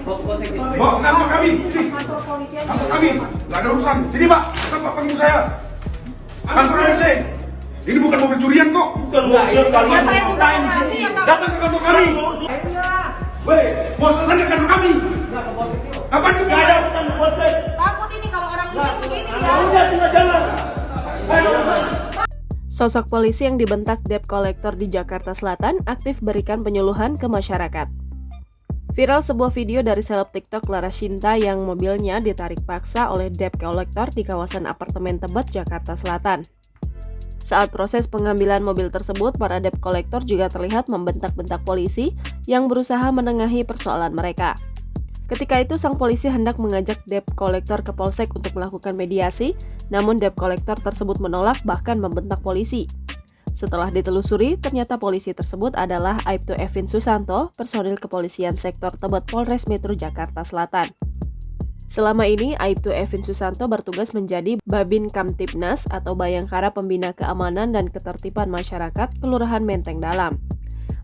Bawa ke kantor kami. Kantor kami. Nggak ada urusan. Sini Pak. Pak panggil saya. Kantor RC. Ini bukan mobil curian kok. Bukan mobil kalian. Saya bukan ngasih ya Pak. Datang ke kantor kami. Weh, mau selesai ke kantor kami. Kapan kamu Nggak ada urusan buat saya. Takut ini kalau orang bisa begini ya. Udah tinggal jalan. Ayo. Sosok polisi yang dibentak debt collector di Jakarta Selatan aktif berikan penyuluhan ke masyarakat. Viral sebuah video dari seleb TikTok Clara Shinta yang mobilnya ditarik paksa oleh debt collector di kawasan apartemen Tebet, Jakarta Selatan. Saat proses pengambilan mobil tersebut, para debt collector juga terlihat membentak-bentak polisi yang berusaha menengahi persoalan mereka. Ketika itu, sang polisi hendak mengajak debt collector ke polsek untuk melakukan mediasi, namun debt collector tersebut menolak bahkan membentak polisi. Setelah ditelusuri, ternyata polisi tersebut adalah Aibtu Evin Susanto, personil kepolisian sektor Tebet Polres Metro Jakarta Selatan. Selama ini, Aibtu Evin Susanto bertugas menjadi Babin Kamtibnas atau Bayangkara Pembina Keamanan dan Ketertiban Masyarakat Kelurahan Menteng Dalam.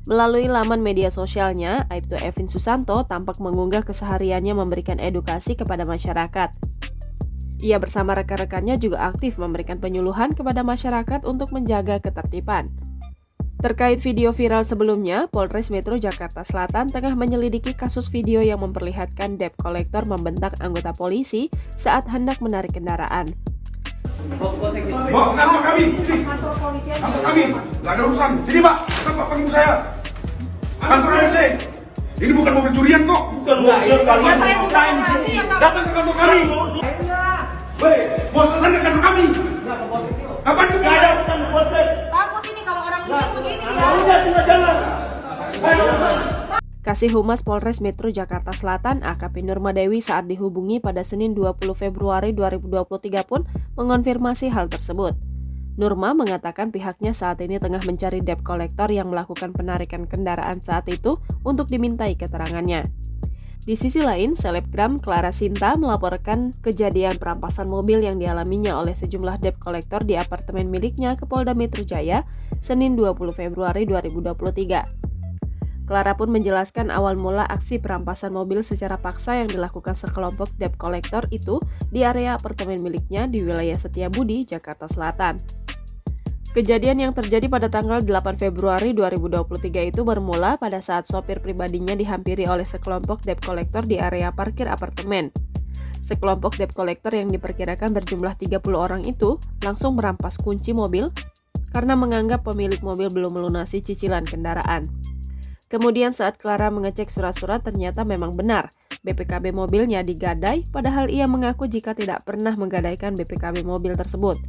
Melalui laman media sosialnya, Aibtu Evin Susanto tampak mengunggah kesehariannya memberikan edukasi kepada masyarakat. Ia bersama rekan-rekannya juga aktif memberikan penyuluhan kepada masyarakat untuk menjaga ketertiban. Terkait video viral sebelumnya, Polres Metro Jakarta Selatan tengah menyelidiki kasus video yang memperlihatkan debt collector membentak anggota polisi saat hendak menarik kendaraan. Bawa ke kantor kami. Kantor kami. Nggak ada urusan. Sini Pak. Pak panggil saya. Kantor RC. Ini bukan mobil curian kok. Bukan mobil kalian. Saya bukan ngasih ya Pak. Datang ke kantor kami. Weh, mau selesai ke kantor kami. Kapan kamu Nggak ada urusan buat saya. Takut ini kalau orang bisa begini ya. Udah tinggal jalan. Ayo. Kasih Humas Polres Metro Jakarta Selatan AKP Nurmadewi saat dihubungi pada Senin 20 Februari 2023 pun mengonfirmasi hal tersebut. Nurma mengatakan pihaknya saat ini tengah mencari debt collector yang melakukan penarikan kendaraan saat itu untuk dimintai keterangannya. Di sisi lain, selebgram Clara Shinta melaporkan kejadian perampasan mobil yang dialaminya oleh sejumlah debt collector di apartemen miliknya ke Polda Metro Jaya, Senin 20 Februari 2023. Clara pun menjelaskan awal mula aksi perampasan mobil secara paksa yang dilakukan sekelompok debt collector itu di area apartemen miliknya di wilayah Setiabudi, Jakarta Selatan. Kejadian yang terjadi pada tanggal 8 Februari 2023 itu bermula pada saat sopir pribadinya dihampiri oleh sekelompok debt collector di area parkir apartemen. Sekelompok debt collector yang diperkirakan berjumlah 30 orang itu langsung merampas kunci mobil karena menganggap pemilik mobil belum melunasi cicilan kendaraan. Kemudian saat Clara mengecek surat-surat ternyata memang benar, BPKB mobilnya digadai padahal ia mengaku jika tidak pernah menggadaikan BPKB mobil tersebut.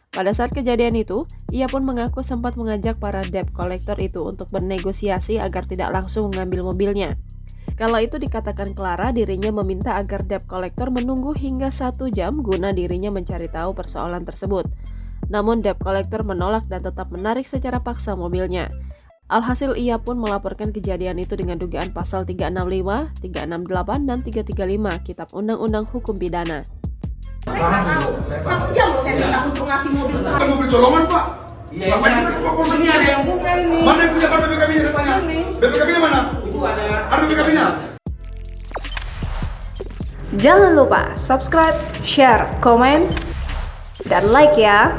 Pada saat kejadian itu, ia pun mengaku sempat mengajak para debt collector itu untuk bernegosiasi agar tidak langsung mengambil mobilnya. Kala itu dikatakan Clara dirinya meminta agar debt collector menunggu hingga 1 jam guna dirinya mencari tahu persoalan tersebut. Namun debt collector menolak dan tetap menarik secara paksa mobilnya. Alhasil ia pun melaporkan kejadian itu dengan dugaan pasal 365, 368, dan 335 Kitab Undang-Undang Hukum Pidana. Saya nggak tahu. 1 jam loh saya minta untuk ngasih mobil bukan mobil colongan Pak? Iya, Ngapain ini kita kok ini ada yang buka ini. Mana yang punya kartu BPKB-nya katanya? BPKB-nya mana? Itu ada. Ada BPKB-nya? Jangan lupa subscribe, share, komen, dan like ya!